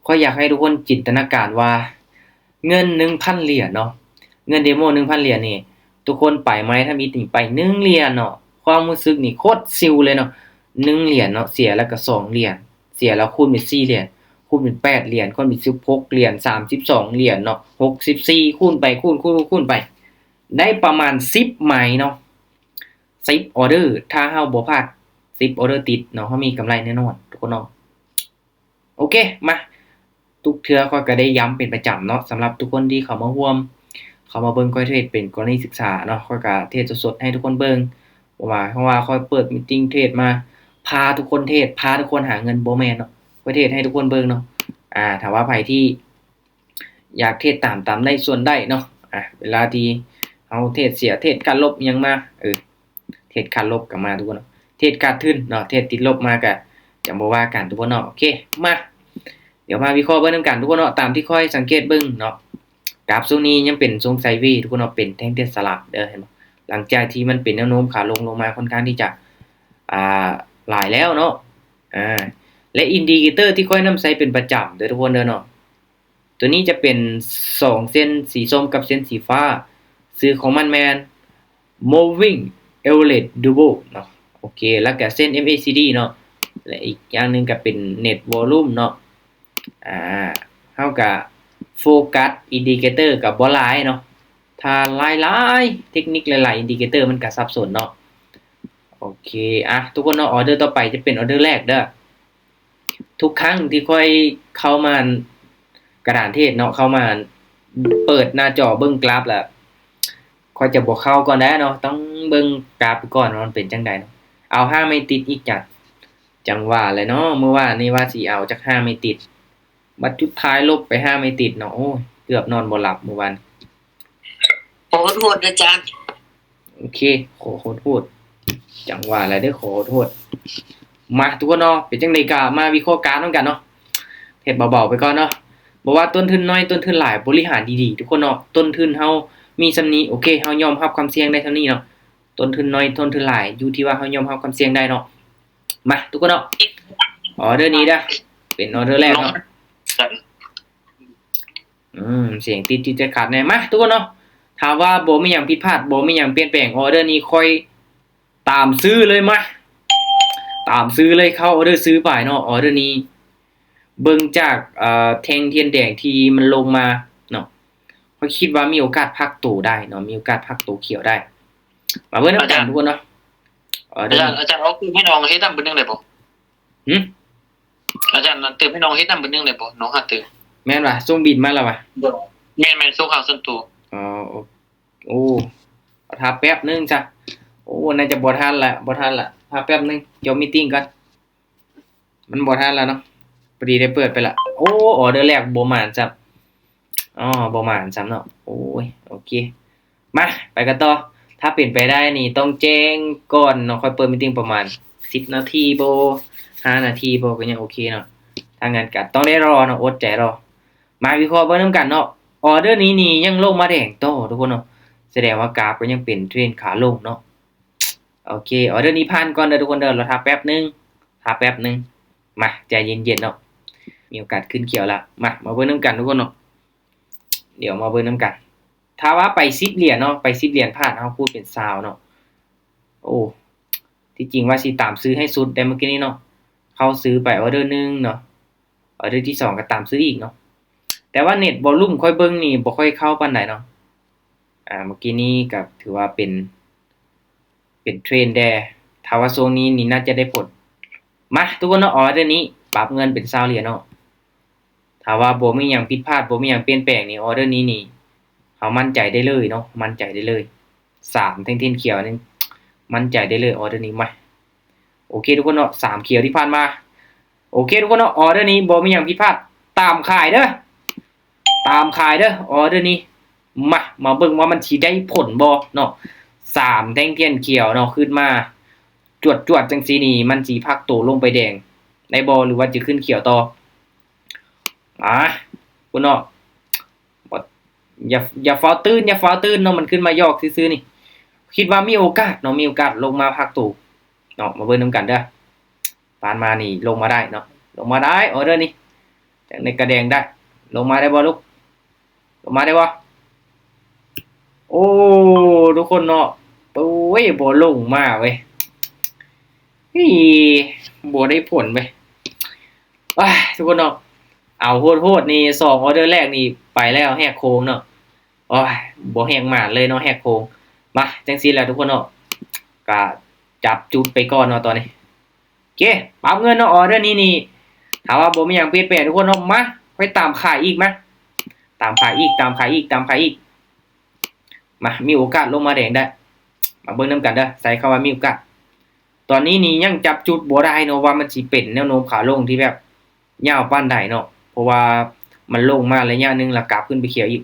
ก็อยากให้ทุกคนจินตนาการว่าเงิน 1,000 เหรียญเนาะเงินเดโม 1,000 เหรียญนี่ทุกคนไปไหมถ้ามีติ่งไป1เหรียญเนาะความรู้สึกนี่โคตรซิลเลยเนาะ1เหรียญเนาะเสียแล้วก็2เหรียญเสียแล้วคูณเป็น4เหรียญคูณเป็น8เหรียญคูณเป็น16เหรียญ32เหรียญเนาะ64คูณไปคูณไปได้ประมาณ10ไหมเนาะ10ออเดอร์ถ้าเฮาบ่พลาด10ออเดอร์ติดเนาะเฮามีกำไรแน่นอนทุกคนเนาะโอเคมาทุกเทื่อข้อยก็ได้ย้ำเป็นประจำเนาะสำหรับทุกคนที่เข้ามาร่วมเข้ามาเบิ่งข้อยเทรดเป็นกรณีศึกษาเนาะข้อยก็เทรดสดๆให้ทุกคนเบิ่งเพราะว่าข้อยเปิดมีตติงเทรดมาพาทุกคนเทรดพาทุกคนหาเงินบ่แม่นเนาะข้อยเทรดให้ทุกคนเบิ่งเนาะถ้าว่าไผที่อยากเทรดตามได้ส่วนได้เนาะเวลาที่เฮาเทรดเสียเทรดการลบอิหยังมาเทรดขาดลบก็มาทุกคนเนาะเทรดขาดทุนเนาะเทรดติดลบมาก็จังบ่ว่ากันทุกคนเนาะโอเคมาเดี๋ยวมาวิเคราะห์เบิ่งนำกันทุกคนเนาะตามที่ค่อยสังเกตเบิ่งเนาะกราฟช่วงนี้ยังเป็นทรงไซด์เวย์ทุกคนเนาะเป็นแท่งเทียนสลับเด้อเห็นบ่หลังจากที่มันเป็นแนวโน้มขาลงมาค่อนข้างที่จะหลายแล้วเนาะและอินดิเคเตอร์ที่ค่อยนำใช้เป็นประจำเด้อทุกคนเด้อเนาะตัวนี้จะเป็น2เส้นสีส้มกับเส้นสีฟ้าชื่อของมันแม่น moving average double เนาะโอเคแล้วก็เส้น MACD เนาะและอีกอย่างนึงก็เป็น net volume เนาะเฮาก็โฟกัสอินดิเคเตอร์กับบ่หลายเนาะถ้าหลายๆเทคนิคหลายๆอินดิเคเตอร์มันก็สับสนเนาะโอเคทุกคนเนาะออเดอร์ต่อไปจะเป็นออเดอร์แรกเด้อทุกครั้งที่ค่อยเข้ามากระดานเทศเนาะเข้ามาเปิดหน้าจอเบิ่งกราฟแล้วค่อยจะบ่เข้าก่อนได้เนาะต้องเบิ่งกราฟไปก่อนว่ามันเป็นจังได๋เนาะเอา5ไม่ติดอีกจังว่าเลยเนาะเมื่อวานนี้ว่าสิเอาจัก5ไม่ติดบัดสุดท้ายลบไป5ไม่ติดเนาะโอ้ยเกือบนอนบ่หลับเมื่อวานขอโทษอาจารย์โอเคขอโทษจังว่าแล้วเด้อขอโทษมาทุกคนเนาะเป็นจังได๋ก็มาวิเคราะห์กราฟนำกันเนาะเฮ็ดเบาๆไปก่อนเนาะบ่ว่าต้นทุนน้อยต้นทุนหลายบริหารดีๆทุกคนเนาะต้นทุนเฮามีส่ำนี้โอเคเฮายอมรับความเสี่ยงได้เท่านี้เนาะต้นทุนน้อยต้นทุนหลายอยู่ที่ว่าเฮายอมรับความเสี่ยงได้เนาะมาทุกคนเนาะออเดอร์นี้เด้อเป็นออเดอร์แรกเนาะเสียงติดที่จะขาดแน่มาทุกคนเนาะถามว่าบ่มีหยังผิดพลาดบ่มีหยังเปลี่ยนแปลงออเดอร์นี้ค่อยตามซื้อเลยมาตามซื้อเลยเข้าออเดอร์ซื้อไปเนาะออเดอร์นี้เบิ่งจากแท่งเทียนแดงที่มันลงมาเนาะข้อยคิดว่ามีโอกาสพักตัวได้เนาะมีโอกาสพักตัวเขียวได้มาเบิ่งนำกันทุกคนเนาะอาจารย์เอาคือให้น้องเฮ็ดนำเบิ่งได้บ่อาจารย์เติมให้น้องเฮ็ดนำเบิ่งได้บ่น้องหาเติมแม่นว่ะส่งบินมาแล้วว่ะแม่นส่งข่าวส่วนตัวโอ้ถ้าแป๊บนึงจ้ะโอ้น่าจะบ่ทันละถ้าแป๊บนึงเดี๋ยวมีตติงก่อนมันบ่ทันแล้วเนาะพอดีได้เปิดไปละโอ้ออเดอร์แรกบ่หมานจ้ะบ่หมานซ้ำเนาะโอ้ยโอเคมาไปกันต่อถ้าเป็นไปได้นี่ต้องแจ้งก่อนเนาะค่อยเปิดมีตติงประมาณ10นาทีบ่5นาทีบ่ก็ยังโอเคเนาะถ้างั้นก็ต้องได้รอเนาะอดใจรอมาวิเคราะห์เบิ่งนำกันเนาะออเดอร์นี้นี่ยังลงมาแดงต่อทุกคนเนาะแสดงว่ากราฟก็ยังเป็นเทรนขาลงเนาะโอเคออเดอร์นี้ผ่านก่อนเด้อทุกคนเด้อรอท่าแป๊บนึงมาใจเย็นๆเนาะมีโอกาสขึ้นเขียวแล้วมาเบิ่งนำกันทุกคนเนาะเดี๋ยวมาเบิ่งนำกันถ้าว่าไป10เหรียญเนาะไป10เหรียญผ่านเฮาพูดเป็น20เนาะโอ้ที่จริงว่าสิตามซื้อให้สุดแต่เมื่อกี้นี้เนาะเข้าซื้อไปออเดอร์1เนาะออเดอร์ที่2ก็ตามซื้ออีกเนาะแต่ว่า net volume ค่อยเบิ่งนี่บ่ค่อยเข้าปานใดเนาะเมื่อกี้นี้ก็ถือว่าเป็นเทรนแดถ้าว่าทรงนี้นี่น่าจะได้ผลมาทุกคนเนาะออเดอร์นี้ปรับเงินเป็น20เหรียญเนาะถ้าว่าบ่มีหยังผิดพลาดบ่มีหยังเปลี่ยนแปลงนี่ออเดอร์นี้นี่เฮามั่นใจได้เลยเนาะมั่นใจได้เลย3แท่งเทียนเขียวนี่มั่นใจได้เลยออเดอร์นี้มาโอเคทุกคนเนาะ3เขียวที่ผ่านมาโอเคทุกคนเนาะออเดอร์นี้บ่มีหยังผิดพลาดตามขายเด้อออเดอร์นี้มาเบิ่งว่ามันสิได้ผลบ่เนาะ3แท่งเทียนเขียวเนาะขึ้นมาจวดจังซี่นี่มันสิพักตัวลงไปแดงได้บ่หรือว่าจะขึ้นเขียวต่อคุณเนาะอย่าฟ้าวตื่นเนาะมันขึ้นมายอกซื่อๆนี่คิดว่ามีโอกาสเนาะมีโอกาสลงมาพักตัวเนาะมาเบิ่งนำกันเด้อผ่านมานี่ลงมาได้เนาะลงมาได้ออเดอร์นี้ จังได๋ก็แดงได้ลงมาได้บ่ลูกลงมาได้บ่โอ้ทุกคนเนาะโอ้ยบ่ลงมาเว้ยฮี่บ่ได้ผลเว้ยทุกคนเนาะเอาโพดๆนี่2ออเดอร์แรกนี่ไปแล้วแหกโค้งเนาะโอ้ยบ่แหกหมานเลยเนาะแหกโค้งมาจังซี่แหละทุกคนเนาะก็จับจุดไปก่อนเนาะตอนนี้โอเคปรับเงินเนาะออเดอร์นี้นี่ถามว่าบ่มีหยังเปลี่ยนแปลงทุกคนเนาะมาไปตามขายอีกมาตามขายอีกมามีโอกาสลงมาแดงได้มาเบิ่งนํกันเด้อใส่คำว่ามีโอกาสตอนนี้นี่ยังจับจุดบ่ได้เนาะว่ามันสิเป็นแนวโน้มขาลงที่แบบยาวปานใดเนาะเพราะว่ามันลงมาระยะนึงแล้วกลับขึ้นไปเขียวอีก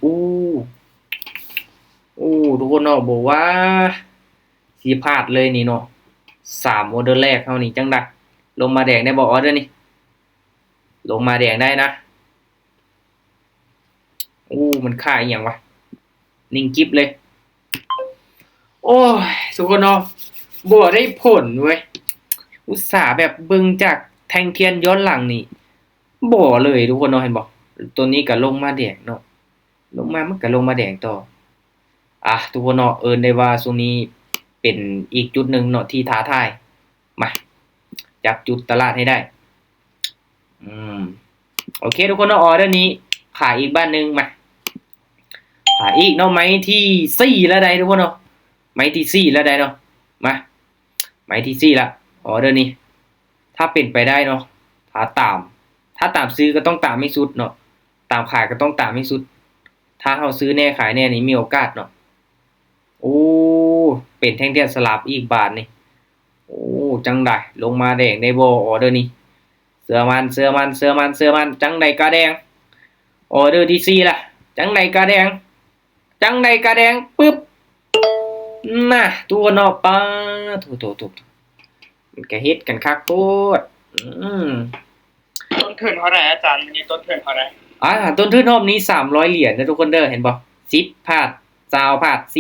ทุกคนเนาะบอกว่าสิพลาดเลยนี่เนาะ3ออเดอร์แรกเฮานี่จังได๋ลงมาแดงได้บ่ออเดอร์นี่ลงมาแดงได้นะมันค่าอีหยังวะนิ่งกิ๊บเลยโอ้ยทุกคนเนาะบ่ได้ผลเว้ยอุตส่าห์แบบเบิ่งจากแท่งเทียนย้อนหลังนี่บ่เลยทุกคนเนาะเห็นบ่ตัวนี้ก็ลงมาแดงเนาะลงมามันก็ลงมาแดงต่อทุกคนเนาะเอิ้นได้ว่าช่วงนี้เป็นอีกจุดหนึ่งเนาะที่ท้าทายมาจับจุดตลาดให้ได้โอเคทุกคนเนาะออเดอร์นี้ขายอีกบ้านนึงมาขายอีกเนาะไม้ที่4แล้วได้ทุกคนเนาะไม้ที่4แล้วได้เนาะมาไม้ที่4ละออเดอร์นี้ถ้าเป็นไปได้เนาะถ้าตามซื้อก็ต้องตามให้สุดเนาะตามขายก็ต้องตามให้สุดถ้าเฮาซื้อแน่ขายแน่นี่มีโอกาสเนาะเป็นแท่งเทียนสลับอีกบาทนี่จังได๋ลงมาแดงได้บ่ออเดอร์นี้เสือมันจังได๋ก็แดงออเดอร์ที่4ล่ะจังได๋ก็แดงปึ๊บน่ะตัวเนาะปาโถมันก็เฮ็ดกันคักโพดต้นทุนเท่าไหร่อาจารย์นี่ต้นทุนเท่าไหร่ต้นทุนรอบนี้300เหรียญนะทุกคนเด้อเห็นบ่10พาด20พาด40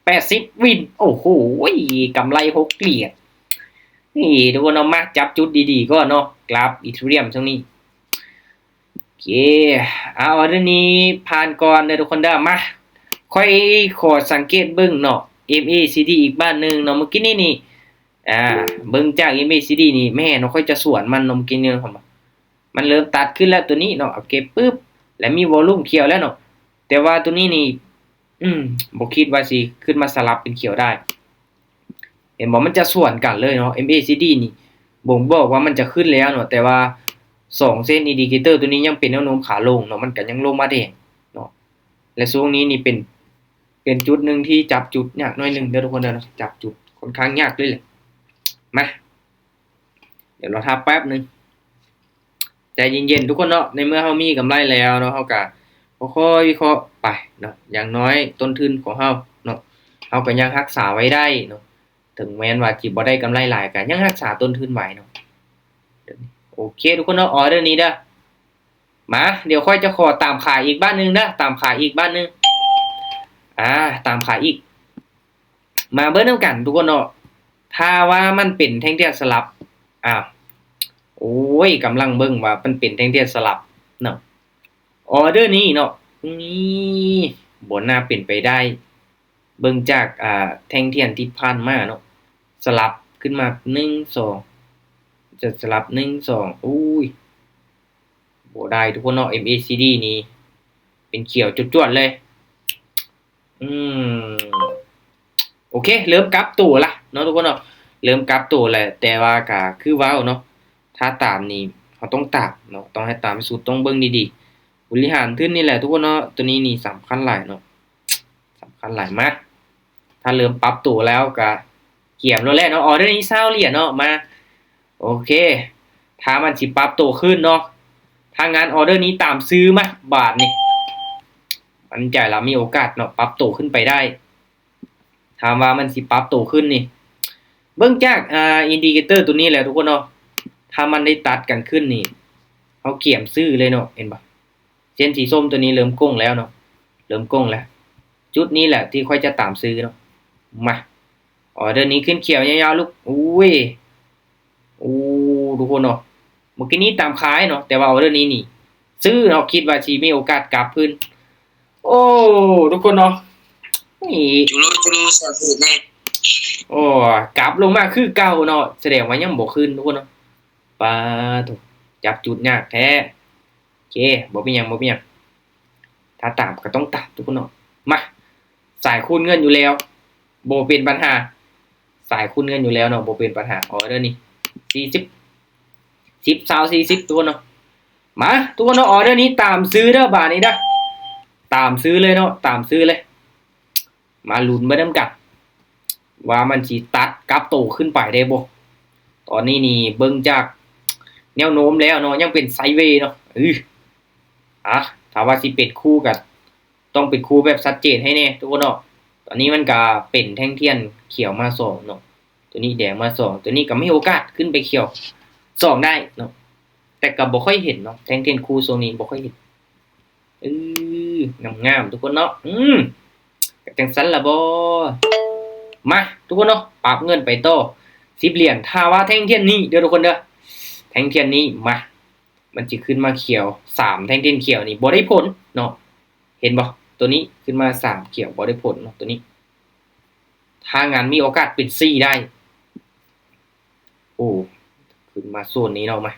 80วินโอ้โหกำไร6เหรียญนี่ทุกคนเอามาจับจุดดีๆก็เนาะกราฟอีเธเรียมช่วงนี้โอเคออเดอร์นี้ผ่านก่อนเด้อทุกคนเด้อมาค่อยขอสังเกตเบิ่งเนาะ MACD อีกบ้านนึงเนาะเมื่อกี้นี่เบิ่งจาก MACD นี่แม่เนาะค่อยจะสวนมันเนาะเมื่อกี้นี่ผมมันเริ่มตัดขึ้นแล้วตัวนี้เนาะโอเคปึ๊บแล้วมีวอลลุ่มเขียวแล้วเนาะแต่ว่าตัวนี้นี่บ่คิดว่าสิขึ้นมาสลับเป็นเขียวได้เห็นบ่มันจะสวนกันเลยเนาะ MACD นี่บ่งบอกว่ามันจะขึ้นแล้วเนาะแต่ว่า2เส้นอินดิเคเตอร์ตัวนี้ยังเป็นแนวโน้มขาลงเนาะมันก็ยังลงมาแดงเนาะและช่วงนี้นี่เป็นจุดนึงที่จับจุดยากหน่อยนึงเด้อทุกคนเด้อจับจุดค่อนข้างยากเลยแหละมาเดี๋ยวเราทับแป๊บนึงใจเย็นๆทุกคนเนาะในเมื่อเฮามีกำไรแล้วเนาะเฮาก็ค่อยๆวิเคราะห์ไปเนาะอย่างน้อยต้นทุนของเฮาเนาะเฮาก็ยังรักษาไว้ได้เนาะถึงแม้ว่าสิบ่ได้กำไรหลายก็ยังรักษาต้นทุนไว้เนาะโอเคทุกคนเนาะออเดอร์นี้เด้อมาเดี๋ยวค่อยจะขอตามขายอีกบ้านนึงเด้อตามขายอีกบ้านนึงตามขายอีกมาเบิ่งนำกันทุกคนเนาะถ้าว่ามันเป็นแท่งเทียนสลับกำลังเบิ่งว่ามันเป็นแท่งเทียนสลับเนาะออเดอร์นี้เนาะนี่บ่น่าเป็นไปได้เบิ่งจากแท่งเทียนที่ผ่านมาเนาะสลับขึ้นมา1 2จะสลับ1 2บ่ได้ทุกคนเนาะ MACD นี่เป็นเขียวจุดๆเลยโอเคเริ่มกลับตัวละเนาะทุกคนเนาะเริ่มกลับตัวแล้วแต่ว่าก็คือว้าวเนาะถ้าตามนี่เฮาต้องตามเนาะต้องให้ตามให้สุดต้องเบิ่งดีๆบริหารทุนนี่แหละทุกคนเนาะตัวนี้นี่สำคัญหลายเนาะสำคัญหลายมากถ้าเริ่มปรับตัวแล้วก็เกี่ยมแล้วแหละเนาะออเดอร์นี้20เหรียญเนาะมาโอเคถ้ามันสิปรับตัวขึ้นเนาะถ้างานออเดอร์นี้ตามซื้อมาบาทนี่มันใจเรามีโอกาสเนาะปรับตัวขึ้นไปได้ถามว่ามันสิปรับตัวขึ้นนี่เบิ่งจากอินดิเคเตอร์ตัวนี้แหละทุกคนเนาะถ้ามันได้ตัดกันขึ้นนี่เฮาเกี่ยมซื้อเลยเนาะเห็นบ่เส้นสีส้มตัวนี้เริ่มก้งแล้วเนาะเริ่มก้งแล้วจุดนี้แหละที่ค่อยจะตามซื้อเนาะมาออเดอร์นี้ขึ้นเขียวยาวๆลูกทุกคนเนาะเมื่อกี้นี้ตามขายเนาะแต่ว่าออเดอร์นี้นี่ ซื้อเนาะคิดว่าสิมีโอกาสกลับคืนโอ้ทุกคนเนาะนี่ จุลุสอนสูตรแน่ โอ้กลับลงมาคือเก่าเนาะแสดงว่ายังบ่ขึ้นทุกคนเนาะปาถูกจับจุดยากแท้โอเคบ่เป็นหยังบ่เป็นหยังถ้าตามก็ต้องตามทุกคนเนาะมาสายคูณเงินอยู่แล้วบ่เป็นปัญหาสายคูณเงินอยู่แล้วเนาะบ่เป็นปัญหาออเดอร์นี้40 10 20 40ทุกคนเนาะมาทุกคนเนาะออเดอร์นี้ตามซื้อเด้อบาดนี้เด้อตามซื้อเลยเนาะตามซื้อเลยมาลุ้นไปนำกันว่ามันสิตัดกราฟโตขึ้นไปได้บ่ตอนนี้นี่เบิ่งจากแนวโน้มแล้วเนาะยังเป็นไซด์เวย์เนาะถ้าว่าสิเป็นคู่ก็ต้องเป็นคู่แบบชัดเจนให้แน่ทุกคนเนาะตอนนี้มันก็เป็นแท่งเทียนเขียวมา2เนาะตัวนี้แดงมา2ตัวนี้ก็มีโอกาสขึ้นไปเขียว2ได้เนาะแต่ก็บ่ค่อยเห็นเนาะแท่งเทียนคู่ทรงนี้บ่ค่อยเห็นงามๆทุกคนเนาะก็จังซั่นล่ะบ่มาทุกคนเนาะปรับเงินไปต่อ10เหรียญถ้าว่าแท่งเทียนนี้เด้อทุกคนเด้อแท่งเทียนนี้มามันสิขึ้นมาเขียว3แท่งเทียนเขียวนี่บ่ได้ผลเนาะเห็นบ่ตัวนี้ขึ้นมา3เขียวบ่ได้ผลเนาะตัวนี้ถ้างานมีโอกาสเป็น4ได้โอ้ขึ้นมาโซนนี้เนาะมา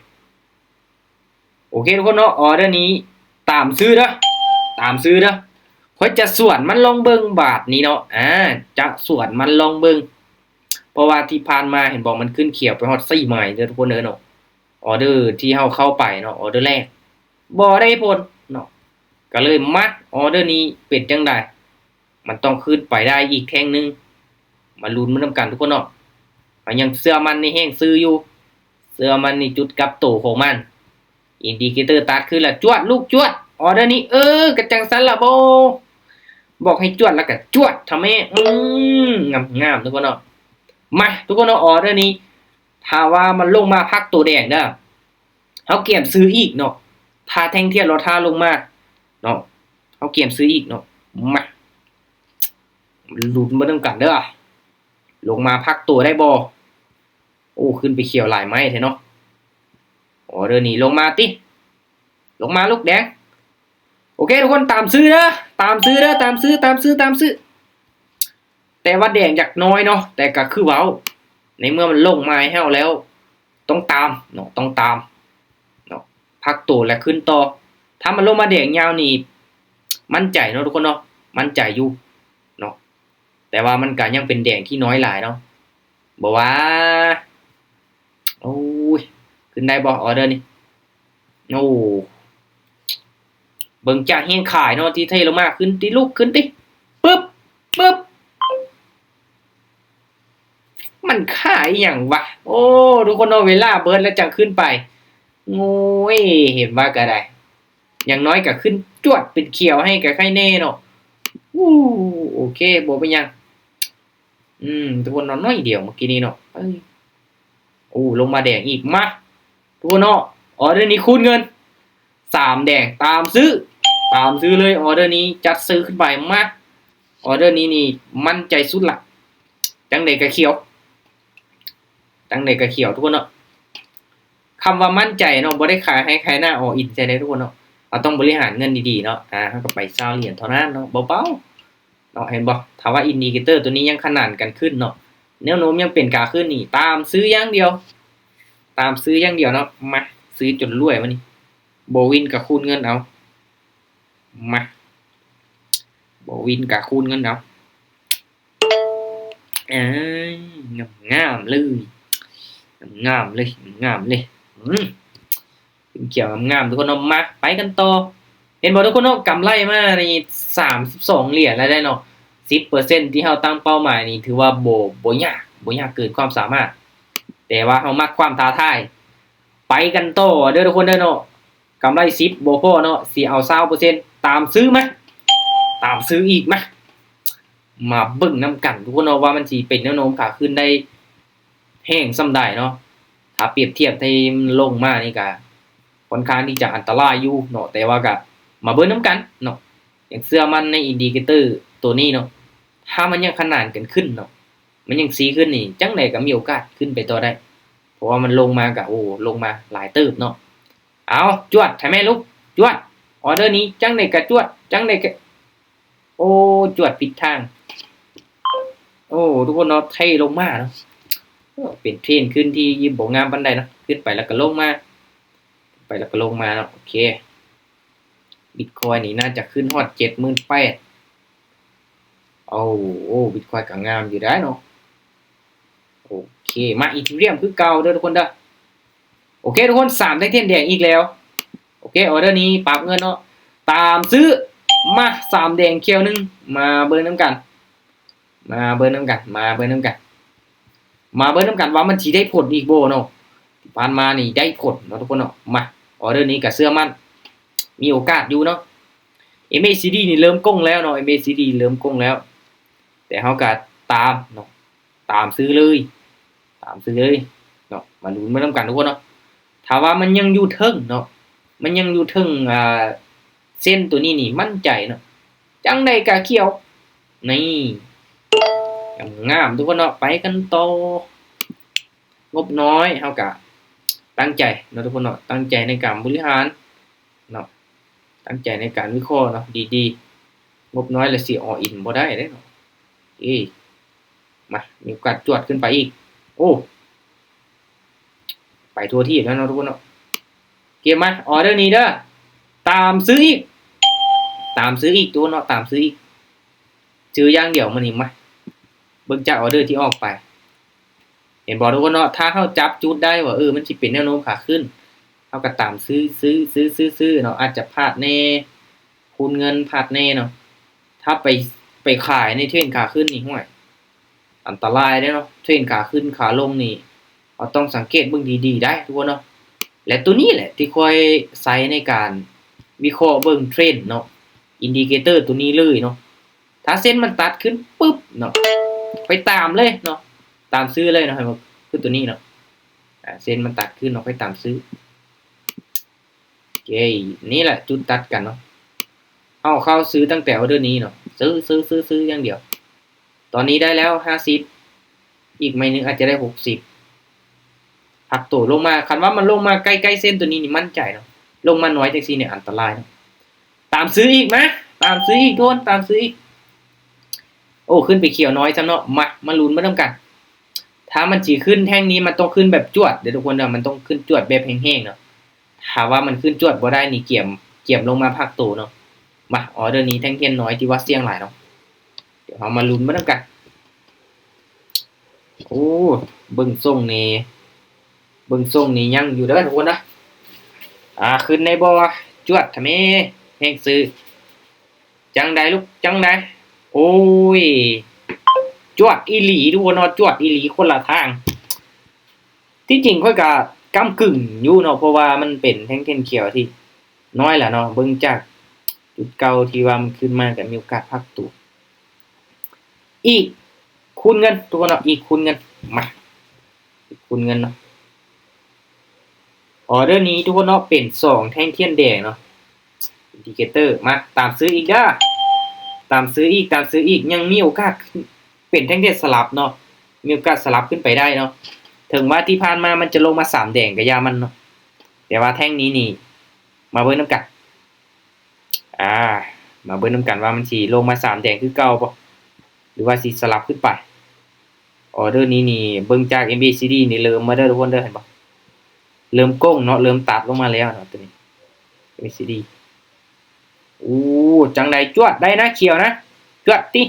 โอเคทุกคนเนาะออเดอร์นี้ตามซื้อเด้อตามซื้อเด้อค่อยจะสวนมันลองเบิ่งบาทนี้เนาะจะสวนมันลองเบิ่งเพราะว่าที่ผ่านมาเห็นบอกมันขึ้นเขียวไปฮอด4ใหม่เด้อทุกคนเนาะออเดอร์ที่เฮาเข้าไปเนาะออเดอร์แรกบ่ได้ผลเนาะก็เลยมัดออเดอร์นี้เป็นจังได๋มันต้องขึ้นไปได้อีกแท่งนึงมาลุ้นมันนำกันทุกคนเนาะมันยังเชื่อมันในแห้งซื้ออยู่เชื่อมันในจุดกลับโตของมันอินดิเคเตอร์ตัดขึ้นแล้วจวดลูกจวดออเดอร์นี้กระจังซันล่ะบ่บอกให้จวดแล้วก็จวดทำไมงามๆทุกคนเนาะมาทุกคนเนาะออเดอร์นี้ถ้าว่ามันลงมาพักตัวแดงเด้อเฮาเก็บซื้ออีกเนาะถ้าแท่งเทียนเราท่าลงมาเนาะเฮาเก็บซื้ออีกเนาะมาลุ้นบ่นำกันเด้อลงมาพักตัวได้บ่โอ้ขึ้นไปเขียวหลายไม้แท้เนาะออเดอร์นี้ลงมาติลงมาลูกแดงโอเคทุกคนตามซื้อเด้อตามซื้อเด้อตามซื้อแต่ว่าแดงจากน้อยเนาะแต่ก็คือเว้าในเมื่อมันลงมาให้เฮาแล้วต้องตามเนาะต้องตามเนาะพักตัวแล้วขึ้นต่อถ้ามันลงมาแดงยาวนี่มั่นใจเนาะทุกคนเนาะมั่นใจอยู่เนาะแต่ว่ามันก็ยังเป็นแดงที่น้อยหลายเนาะบ่ว่าโอ้ยขึ้นได้บ่ออเดอร์นี่โอ้เบิ่งจากแฮงขายเนาะที่เทลงมาขึ้นติลูกขึ้นติปึ๊บมันขายหยังวะโอ้ทุกคนเนาะเวลาเบิดแล้วจังขึ้นไปโง่ยเห็นว่าก็ได้อย่างน้อยก็ขึ้นจวดเป็นเขียวให้กับไข่แน่เนาะโอเคบ่เป็นหยังทุกคนเนาะน้อยเดียวเมื่อกี้นี้เนาะลงมาแดงอีกมาทุกคนเนาะออเดอร์นี้คูณเงิน3แดงตามซื้อเลยออเดอร์นี้จัดซื้อขึ้นไปมาออเดอร์นี้นี่มั่นใจสุดละจังได๋ก็เขียวทุกคนเนาะคำว่ามั่นใจเนาะบ่ได้ขายให้ใครหน้าออินใจได้ทุกคนเนาะเราต้องบริหารเงินดีๆเนาะเฮาก็ไป20เหรียญเท่านั้นเนาะเบาๆเนาะเห็นบ่ถ้าว่าอินดิเคเตอร์ตัวนี้ยังขนานกันขึ้นเนาะแนวโน้มยังเป็นขาขึ้นนี่ตามซื้ออย่างเดียวเนาะมาซื้อจนรวยมานี่บ่วินก็คูณเงินเอามาบ่วินก็คูณเงินเอางามเลยเป็นเกี่ยวงามทุกคนเนาะมาไปกันต่อเห็นบ่ทุกคนเนาะกำไรมานี่32เหรียญแล้วได้เนาะ 10% ที่เฮาตั้งเป้าหมายนี่ถือว่าบ่ยากเกินความสามารถแต่ว่าเฮามักความท้าทายไปกันต่อเด้อทุกคนเด้อเนาะกำไร10บ่พอเนาะสิเอา 20% ตามซื้อมั้ยตามซื้ออีกมั้ยมาเบิ่งนำกันทุกคนเนาะว่ามันสิเป็นแนวโน้มขาขึ้นได้แห้งส่ำใดเนาะถ้าเปรียบเทียบที่ลงมานี่ก็ค่อนข้างที่จะอันตรายอยู่เนาะแต่ว่าก็มาเบิ่งนำกันเนาะอย่างเชื่อมันในอินดิเคเตอร์ตัวนี้เนาะถ้ามันยังขนานกันขึ้นเนาะมันยังสีขึ้นนี่จังได๋ก็มีโอกาสขึ้นไปต่อได้เพราะว่ามันลงมาก็ลงมาหลายเติบเนาะเอาจวดให้แม่ลูก จวดออเดอร์นี้จังได๋ก็จวดจังได๋ก็โอ้จวดผิดทางโอ้ทุกคนเนาะไถลงมาเนาะเป็นเทรนขึ้นที่บ่งามปานใดเนาะขึ้นไปแล้วก็ลงมาไปแล้วก็ลงมาเนาะโอเคบิตคอยน์นี่น่าจะขึ้นฮอด 78,000โอ้บิตคอยน์ก็งามอยู่ได้เนาะโอเคมาอีเธเรียมคือเก่าเด้อทุกคนเด้อโอเคทุกคน3ได้เทียนแดงอีกแล้วโอเคออเดอร์นี้ปรับเงินเนาะตามซื้อมา3แดงเขียวนึงมาเบิ่งนํกันมาเบิ่งนํกันมาเบิ่งนํกันมาเบิ่งนํกันว่ามันสิได้ผลอีกบ่เนาะที่ผ่านมานี่ได้ผลเนาะทุกคนเนาะมาออเดอร์นี้ก็เชื่อมั่นมีโอกาสอยู่เนาะ MACD นี่เริ่มก้งแล้วเนาะ MACD เริ่มก้งแล้วแต่เฮาก็ตามเนาะตามซื้อเลยตามซื้อเลยเนาะมาลุ้นมานํกันทุกคนเนาะถ้าว่ามันยังอยู่เทิงเนาะมันยังอยู่เทิงเส้นตัวนี้นี่มั่นใจเนาะจังได๋ก็เขียวนี่งามทุกคนเนาะไปกันต่องบน้อยเฮาก็ตั้งใจเนาะทุกคนเนาะตั้งใจในการบริหารเนาะตั้งใจในการวิเคราะห์เนาะดีๆงบน้อยแล้วสิall inบ่ได้เด้เนาะมามีโอกาสจวดขึ้นไปอีกโอ้ไปทั่วที่แล้วเนาะทุกคนเนาะเก็บมาออเดอร์นี้เด้อตามซื้ออีกตามซื้ออีกตัวเนาะตามซื้ออีกซื้ออย่างเดียวมื้อนี้มาเบิ่งจากออเดอร์ที่ออกไปเห็นบ่ทุกคนเนาะถ้าเฮาจับจุดได้ว่ามันสิเป็นแนวโน้มขาขึ้นเฮาก็ตามซื้อเนาะอาจจะพลาดแน่คูณเงินพลาดแน่เนาะถ้าไปขายในเทรนขาขึ้นนี่ห้วยอันตรายเด้เนาะเทรนขาขึ้นขาลงนี่เราต้องสังเกตเบิ่งดีๆได้ทุกคนเนาะและตัวนี้แหละที่ค่อยใช้ในการวิเคราะห์เบิ่งเทรนด์เนาะอินดิเคเตอร์ตัวนี้เลยเนาะถ้าเส้นมันตัดขึ้นปึ๊บเนาะไปตามเลยเนาะตามซื้อเลยเนาะให้มันคือตัวนี้เนาะเส้นมันตัดขึ้นเนาะไปตามซื้อโอเคนี่แหละจุดตัดกันเนาะเอาเข้าซื้อตั้งแต่ออเดอร์นี้เนาะซื้ออย่างเดียวตอนนี้ได้แล้ว50อีกไม่นึงอาจจะได้60พักตัวลงมาคันว่ามันลงมาใกล้ๆเส้นตัวนี้นี่มั่นใจเนาะลงมาน้อยจังซี่เนี่ยอันตรายเนาะตามซื้ออีกนะตามซื้ออีกโดนตามซื้ออีกโอ้ขึ้นไปเขียวน้อยซะเนาะมาลุ้นมานํกันถ้ามันสิขึ้นแท่งนี้มันต้องขึ้นแบบจวดเดี๋ยวทุกคนเด้อมันต้องขึ้นจวดแบบแห้งๆเนาะถ้าว่ามันขึ้นจวดบ่ได้นี่เกี่ยมลงมาพักตัวเนาะมาออเดอร์นี้แท่งเทียนน้อยที่ว่าเสี่ยงหลายเนาะเดี๋ยวเฮามาลุ้นมานํกันโอ้เบิ่งทรงนี่ยังอยู่เด้อทุกคนนะขึ้นในบ่จวดทำไมแฮงซื้อจังไดลูกจังไดโอ้ยจวดอีหลีทุกคนเนาะจวดอีหลีคนละทางที่จริงค่อยก็ก้ำกึ่งอยู่เนาะเพราะว่ามันเป็นแท่งเทียนเขียวที่น้อยแหละเนาะเบิ่งจากจุดเก่าที่ว่ามันขึ้นมาก็มีโอกาสพักตัวอีกคูณเงินทุกคนเนาะอีกคูณเงินมาคูณเงินเนาะออเดอร์นี้ทุกคนเนาะเป็น2แท่งเทียนแดงเนาะอินดิเคเตอร์มาตามซื้ออีกเด้อตามซื้ออีกยังมีโอกาสเป็นแท่งเทียนสลับเนาะมีโอกาสสลับขึ้นไปได้เนาะถึงว่าที่ผ่านมามันจะลงมา3แดงก็อย่ามันเนาะแต่ว่าแท่งนี้นี่มาเบิ่งนำกันมาเบิ่งนำกันว่ามันสิลงมา3แดงคือเก่าบ่หรือว่าสิสลับขึ้นไปออเดอร์นี้นี่เบิ่งจาก MACD นี่เริ่มมาเด้อทุกคนเด้อเห็นบ่เริ่มก้งเนาะเริ่มตัดลงมาแล้วเนาะตัวนี้ MACD จังได๋จวดได้นะเขียวนะจวดติ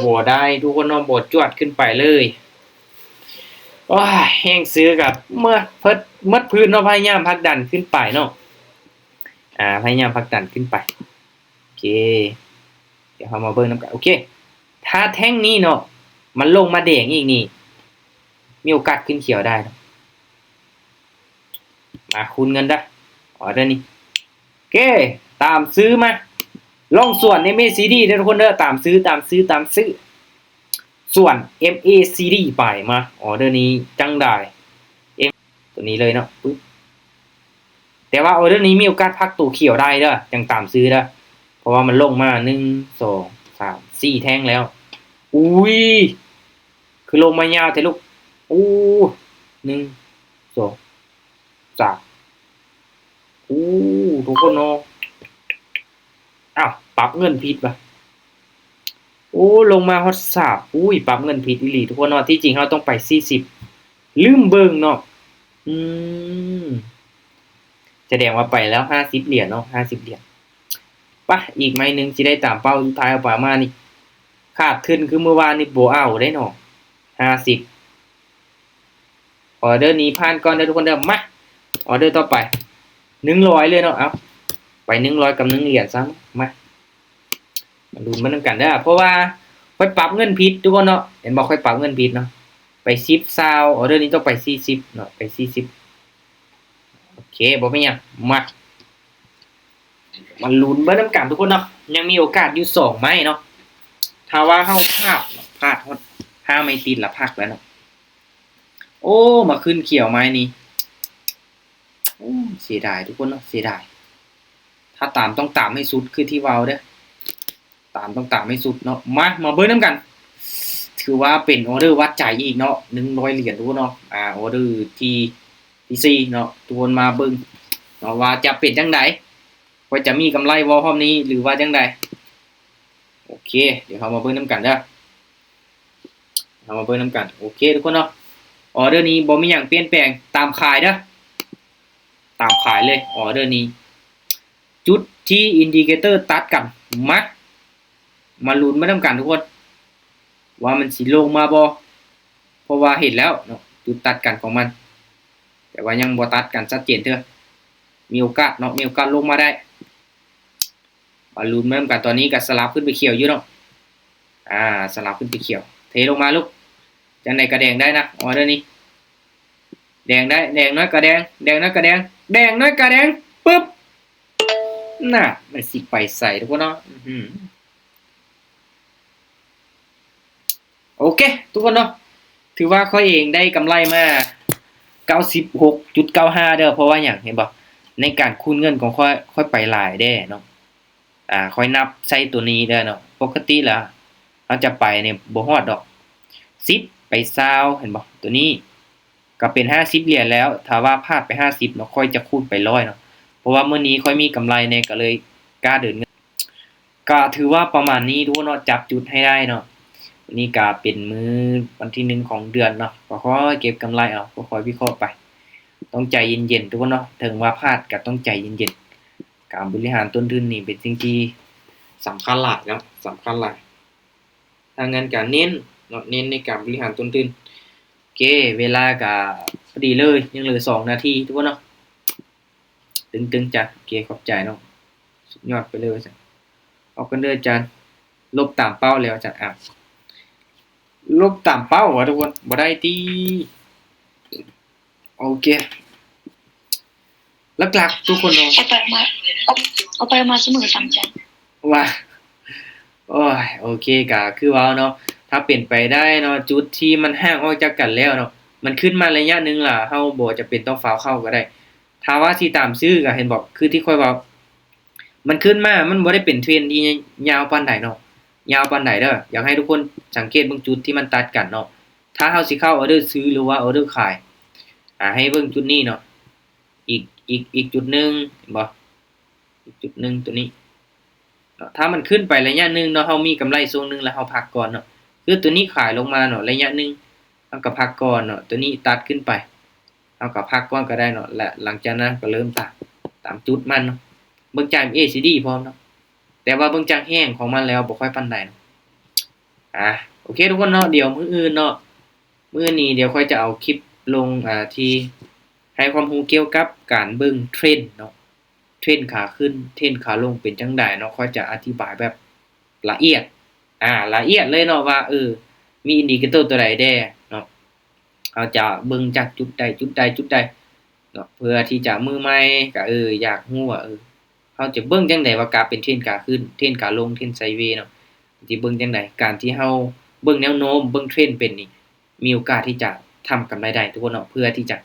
บ่ได้ทุกคนเนาะบ่จวดขึ้นไปเลยโอ้ยแฮงซื้อกับเมื่อเมดพื้นเนาะพยายามผลักดันขึ้นไปเนาะพยายามผลักดันขึ้นไปโอเคเดี๋ยวเฮามาเบิ่งนำกันโอเคถ้าแท่งนี้เนาะมันลงมาแดงอีกนี่มีโอกาสขึ้นเขียวได้เนาะมาคูณเงินเด้อออเดอร์นี้โอเคตามซื้อมาลองส่วน MACD เด้อทุกคนเด้อตามซื้อส่วน MACD ไปมาออเดอร์นี้จังได้ตัวนี้เลยเนาะปึ๊บแต่ว่าออเดอร์นี้มีโอกาสพักตัวเขียวได้เด้อจังตามซื้อเด้อเพราะว่ามันลงมา1 2 3 4แท่งแล้วคือลงมายาวแท้ลูก1 2 3 อู้ทุกคนเนาะอ้าวปรับเงินผิดป่ะโอ้ลงมาฮอด3อุ้ยปรับเงินผิดอีหลีทุกคนเนาะที่จริงเราต้องไป40ลืมเบิ่งเนาะอืมแสดงว่าไปแล้ว50เหรียญเนาะ50เหรียญป่ะอีกไม้หนึงสิได้ตามเป้าสุดท้ายเอาประมาณนี้ขาดขึ้นคือเมื่อวานนี่บ่เอาได้เนาะ50ออเดอร์นี้ผ่านก่อนเด้อทุกคนเด้อมาออเดอร์ต่อไป100เลยเนาะเอาไป100กับ1เหรียญซะมาลุ้นมันนำกันเด้อเพราะว่าค่อยปรับเงินผิดทุกคนเนาะเห็นบ่ค่อยปรับเงินผิดเนาะไป10 20ออเดอร์นี้ต้องไป40เนาะไป40โอเคบ่เป็นหยังมาลุ้นเบิ่งนำกันทุกคนเนาะยังมีโอกาสอยู่2ไม้เนาะถ้าว่าเฮาพลาดฮอด5ไม้ติดละพักแล้วเนาะโอ้มาขึ้นเขียวไม้นี้โอ้เสียดายทุกคนเนาะเสียดายถ้าตามต้องตามให้สุดคือที่เว้าเด้อต้องตามให้สุดเนาะมาเบิ่งนำกันถือว่าเป็นออเดอร์วัดใจอีกเนาะ100เหรียญทุกคนเนาะออเดอร์ที่4เนาะทุกคนมาเบิ่งเนาะว่าจะเป็นจังไดว่าจะมีกำไรบ่รอบนี้หรือว่าจังไดโอเคเดี๋ยวเรามาเบิ่งนำกันเด้อเรามาเบิ่งนำกันโอเคทุกคนเนาะออเดอร์นี้บ่มีหยังเปลี่ยนแปลงตามขายเด้อตามขายเลยออเดอร์นี้จุดที่อินดิเคเตอร์ตัดกันมาลุ้นมานำกันทุกคนว่ามันสิลงมาบ่เพราะว่าเห็นแล้วเนาะจุดตัดกันของมันแต่ว่ายังบ่ตัดกันชัดเจนเด้อมีโอกาสเนาะมีโอกาสลงมาได้มาลุ้นมานำกันตอนนี้ก็สลับขึ้นไปเขียวอยู่เนาะสลับขึ้นไปเขียวเทลงมาลูกจังได๋ก็แดงได้นะออเดอร์นี้แดงได้แดงน้อยก็แดงแดงน้อยก็แดงแดงน้อยก็แดงปึ๊บน่ะมันสิไปใส่ทุกคนเนาะโอเคทุกคนเนาะถือว่าข้อยเองได้กำไรมา 96.95 เด้อเพราะว่าหยังเห็นบ่ในการคูณเงินของข้อยไปหลายแด้เนาะข้อยนับใส่ตัวนี้เด้อเนาะปกติแล้วเราจะไปเนี่ยบ่ฮอดดอก10ไป20เห็นบ่ตัวนี้ก็เป็น50เหรียญแล้วถ้าว่าพลาดไป50เนาะค่อยจะคูณไป100เนาะเพราะว่ามื้อนี้ค่อยมีกำไรแน่ก็เลยกล้าเดินเงินก็ถือว่าประมาณนี้ทุกคนเนาะจับจุดให้ได้เนาะวันนี้ก็เป็นมื้อวันที่1ของเดือนเนาะก็ขอเก็บกำไรเอาก็ค่อยวิเคราะห์ไปต้องใจเย็นๆทุกคนเนาะถึงว่าพลาดก็ต้องใจเย็นๆการบริหารต้นทุนนี่เป็นสิ่งที่สำคัญหลายเนาะสำคัญหลายถ้างั้นก็เน้นเนาะเน้นในการบริหารต้นทุนโอเคเวลาก็พอดีเลยยังเหลือ2นาทีทุกคนเนาะตึงๆจ้ะโอเคขอบใจเนาะสุดยอดไปเลยจ้ะเอากันเด้ออาจารย์ลบตามเป้าแล้วอาจารย์ลบตามเป้าว่ะทุกคนบ่ได้ติโอเคหลักๆทุกคนเนาะ เอาไปมาเสมอสามใจว่าโอ้ยโอเคก็คือว่าเนาะถ้าเป็นไปได้เนาะจุดที่มันห่างออกจากกันแล้วเนาะมันขึ้นมาระยะหนึ่งล่ะเฮาบ่จะเป็นต้องฟ้าวเข้าก็ได้ถ้าว่าสิตามชื่อก็เห็นบอกคือที่ค่อยเว้ามันขึ้นมามันบ่ได้เป็นเทรนด์ที่ยาวปานใดเนาะยาวปานใดเด้ออยากให้ทุกคนสังเกตเบิ่งจุดที่มันตัดกันเนาะถ้าเฮาสิเข้าออเดอร์ซื้อหรือว่าออเดอร์ขายให้เบิ่งจุดนี้เนาะอีกจุดหนึ่งเห็นบ่อีกจุดหนึ่งตัวนี้ถ้ามันขึ้นไประยะหนึ่งเนาะเฮามีกำไรช่วงหนึ่งแล้วเฮาพักก่อนเนาะคือตัวนี้ขายลงมาเนาะระยะหนึ่งเฮาก็พักก่อนเนาะตัวนี้ตัดขึ้นไปเฮาก็พักก่อนก็ได้เนาะและหลังจากนั้นก็เริ่มตามจุดมันเนาะเบิ่งจาก ACD พร้อมเนาะแต่ว่าเบิ่งจากแห้งของมันแล้วบ่ค่อยปานใดเนาะโอเคทุกคนเนาะเดี๋ยวมื้ออื่นเนาะมื้อนี้เดี๋ยวค่อยจะเอาคลิปลงที่ให้ความรู้เกี่ยวกับการเบิ่งเทรนด์เนาะเทรนด์ขาขึ้นเทรนด์ขาลงเป็นจังไดเนาะค่อยจะอธิบายแบบละเอียดละเอียดเลยเนาะว่ามีอินดิเคเตอร์ตัวใดแด่เนาะเราจะเบิ่งจากจุดใดเนาะเพื่อที่จะมือใหม่ก็อยากรู้ว่าเราจะเบิ่งจังไดว่าการเป็นเทรนด์ขาขึ้นเทรนด์ขาลงเทรนด์ไซด์เวย์เนาะสิเบิ่งจังไดการที่เราเบิ่งแนวโน้มเบิ่งเทรนด์เป็นนี่มีโอกาสที่จะทำกำไรได้ทุกคนเนาะเพื่อที่จะ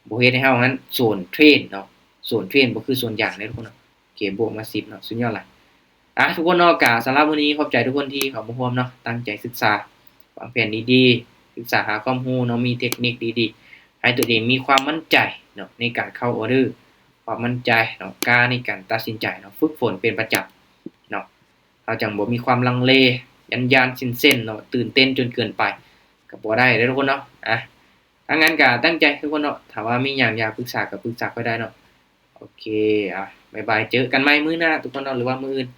บ่เฮ็ดให้เรานั้นโซนเทรนเนาะส่วนเทรนบ่คือส่วนอย่างเด้อทุกคนเนาะเกมบวกมา10เนาะสุดยอดหลายทุกคนเนาะก็สำหรับวันนี้ขอบใจทุกคนที่เข้ามาร่วมเนาะตั้งใจศึกษาวางแผนดีๆศึกษาหาความรู้เนาะมีเทคนิคดีๆให้ตัวเองมีความมั่นใจเนาะในการเข้าออเดอร์ ความมั่นใจเนาะกล้าในการตัดสินใจเนาะฝึกฝนเป็นประจำเนาะเราจังบ่มีความลังเลยันๆเส้นๆเนาะตื่นเต้นจนเกินไปก็บ่ได้เด้อทุกคนเนาะถ้างั้นก็ตั้งใจทุกคนเนาะถ้าว่ามีหยังอยากปรึกษาก็ปรึกษาก็ได้เนาะโอเคบ๊ายบายเจอกันใหม่มื้อหน้าทุกคนเนาะหรือว่ามื้ออื่น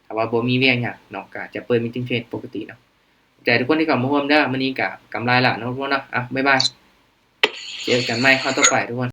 ถ้าว่าบ่มีเวียงหยังเนาะก็จะเปิดมีตติ้งเทรดปกติเนาะใจทุกคนที่เข้ามาร่วมเด้อมื้อนี้ก็กำไรละเนาะทุกคนเนาะบ๊ายบายเจอกันใหม่คราวต่อไปทุกคน